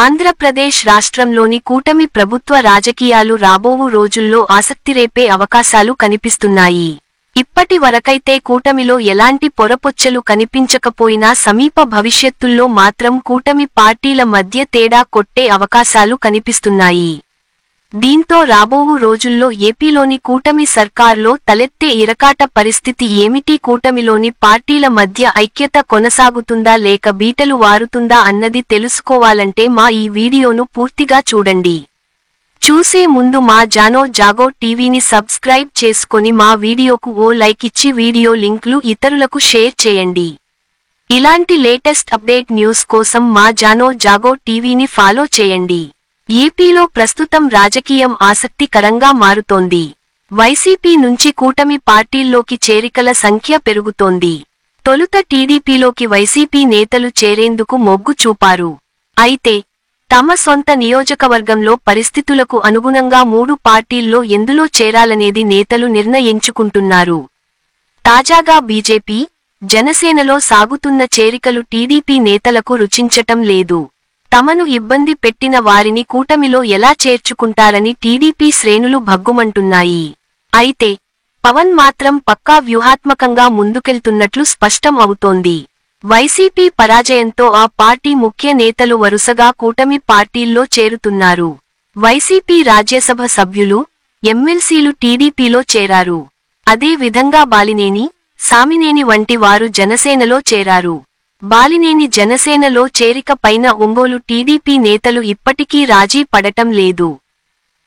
ఆంధ్రప్రదేశ్ రాష్ట్రంలోని కూటమి ప్రభుత్వ రాజకీయాలు రాబోవు రోజుల్లో ఆసక్తిరేపే అవకాశాలు కనిపిస్తున్నాయి. ఇప్పటి వరకైతే కూటమిలో ఎలాంటి పొరపొచ్చలు కనిపించకపోయినా సమీప భవిష్యత్తుల్లో మాత్రం కూటమి పార్టీల మధ్య తేడా కొట్టే అవకాశాలు కనిపిస్తున్నాయి. దీంతో రాబోవు రోజుల్లో ఏపీలోని కూటమి సర్కార్లో తలెత్తే ఇరకాట పరిస్థితి ఏమిటి? కూటమిలోని పార్టీల మధ్య ఐక్యత కొనసాగుతుందా లేక బీటలు వారుతుందా అన్నది తెలుసుకోవాలంటే మా ఈ వీడియోను పూర్తిగా చూడండి. చూసే ముందు మా జానో జాగో టీవీని సబ్స్క్రైబ్ చేసుకొని మా వీడియోకు ఓ లైక్ ఇచ్చి వీడియో లింక్లు ఇతరులకు షేర్ చేయండి. ఇలాంటి లేటెస్ట్ అప్డేట్ న్యూస్ కోసం మా జానో జాగో టీవీని ఫాలో చేయండి. ఏపీలో ప్రస్తుతం రాజకీయం ఆసక్తికరంగా మారుతోంది. వైసీపీ నుంచి కూటమి పార్టీల్లోకి చేరికల సంఖ్య పెరుగుతోంది. తొలుత టీడీపీలోకి వైసీపీ నేతలు చేరేందుకు మొగ్గు చూపారు. అయితే తమ సొంత నియోజకవర్గంలో పరిస్థితులకు అనుగుణంగా మూడు పార్టీల్లో ఎందులో చేరాలనేది నేతలు నిర్ణయించుకుంటున్నారు. తాజాగా బీజేపీ, జనసేనలో సాగుతున్న చేరికలు టీడీపీ నేతలకు రుచించటం లేదు. తమను ఇబ్బంది పెట్టిన వారిని కూటమిలో ఎలా చేర్చుకుంటారని టీడీపీ శ్రేణులు భగ్గుమంటున్నాయి. అయితే పవన్ మాత్రం పక్కా వ్యూహాత్మకంగా ముందుకెళ్తున్నట్లు స్పష్టం అవుతోంది. వైసీపీ పరాజయంతో ఆ పార్టీ ముఖ్య నేతలు వరుసగా కూటమి పార్టీల్లో చేరుతున్నారు. వైసీపీ రాజ్యసభ సభ్యులు, ఎమ్మెల్సీలు టీడీపీలో చేరారు. అదే విధంగా బాలినేని, సామినేని వంటి వారు జనసేనలో చేరారు. బాలినేని జనసేనలో చేరిక పైన ఒంగోలు టీడీపీ నేతలు ఇప్పటికీ రాజీ పడటం లేదు.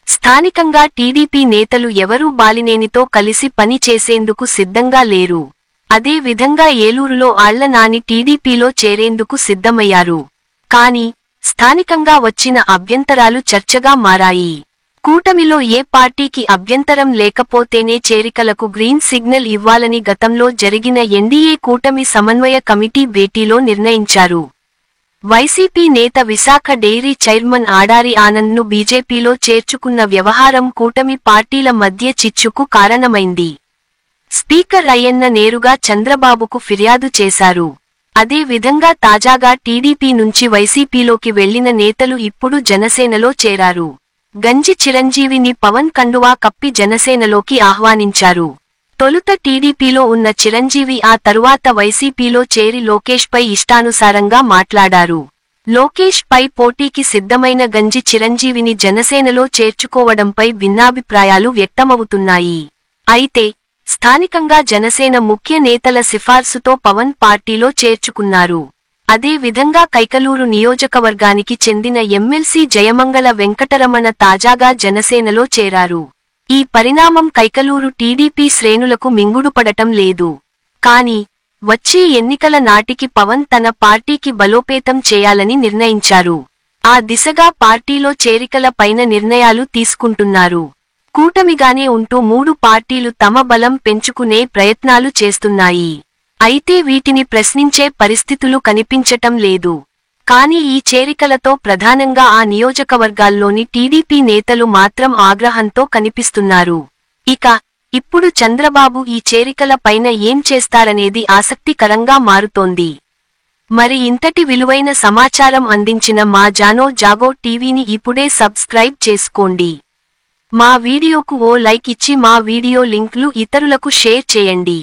స్థానికంగా టీడీపీ నేతలు ఎవరూ బాలినేనితో కలిసి పని చేసేందుకు సిద్ధంగా లేరు. అదే విధంగా ఏలూరులో ఆళ్ల నాని టీడీపీలో చేరేందుకు సిద్ధమయ్యారు. కానీ స్థానికంగా వచ్చిన అభ్యంతరాలు చర్చగా మారాయి. కూటమిలో ఏ పార్టీకి అభ్యంతరం లేకపోతేనే చేరికలకు గ్రీన్ సిగ్నల్ ఇవ్వాలని గతంలో జరిగిన ఎన్డీఏ కూటమి సమన్వయ కమిటీ భేటీలో నిర్ణయించారు. వైసీపీ నేత విశాఖ డెయిరీ చైర్మన్ ఆడారి ఆనంద్ను బీజేపీలో చేర్చుకున్న వ్యవహారం కూటమి పార్టీల మధ్య చిచ్చుకు కారణమైంది. స్పీకర్ అయ్యన్న నేరుగా చంద్రబాబుకు ఫిర్యాదు చేశారు. అదే విధంగా తాజాగా టీడీపీ నుంచి వైసీపీలోకి వెళ్లిన నేతలు ఇప్పుడు జనసేనలో చేరారు. గంజి చిరంజీవిని పవన్ కండువా కప్పి జనసేనలోకి ఆహ్వానించారు. తొలుత టీడీపీలో ఉన్న చిరంజీవి ఆ తరువాత వైసీపీలో చేరి లోకేష్ పై ఇష్టానుసారంగా మాట్లాడారు. లోకేష్ పై పోటీకి సిద్ధమైన గంజి చిరంజీవిని జనసేనలో చేర్చుకోవడంపై భిన్నాభిప్రాయాలు వ్యక్తమవుతున్నాయి. అయితే స్థానికంగా జనసేన ముఖ్య నేతల సిఫార్సుతో పవన్ పార్టీలో చేర్చుకున్నారు. అదే విధంగా కైకలూరు నియోజకవర్గానికి చెందిన ఎమ్మెల్సీ జయమంగళ వెంకటరమణ తాజాగా జనసేనలో చేరారు. ఈ పరిణామం కైకలూరు టీడీపీ శ్రేణులకు మింగుడుపడటం లేదు. కానీ వచ్చే ఎన్నికల నాటికి పవన్ తన పార్టీకి బలోపేతం చేయాలని నిర్ణయించారు. ఆ దిశగా పార్టీలో చేరికల పైన నిర్ణయాలు తీసుకుంటున్నారు. కూటమిగానే ఉంటూ మూడు పార్టీలు తమ బలం పెంచుకునే ప్రయత్నాలు చేస్తున్నాయి. అయితే వీటిని ప్రశ్నించే పరిస్థితులు కనిపించటం లేదు. కానీ ఈ చేరికలతో ప్రధానంగా ఆ నియోజకవర్గాల్లోని టీడీపీ నేతలు మాత్రం ఆగ్రహంతో కనిపిస్తున్నారు. ఇప్పుడు చంద్రబాబు ఈ చేరికల పైన ఏం చేస్తారనేది ఆసక్తికరంగా మారుతోంది. మరి ఇంతటి విలువైన సమాచారం అందించిన మా జానో జాగో టీవీని ఇప్పుడే సబ్స్క్రైబ్ చేసుకోండి. మా వీడియోకు ఓ లైక్ ఇచ్చి మా వీడియో లింక్లు ఇతరులకు షేర్ చేయండి.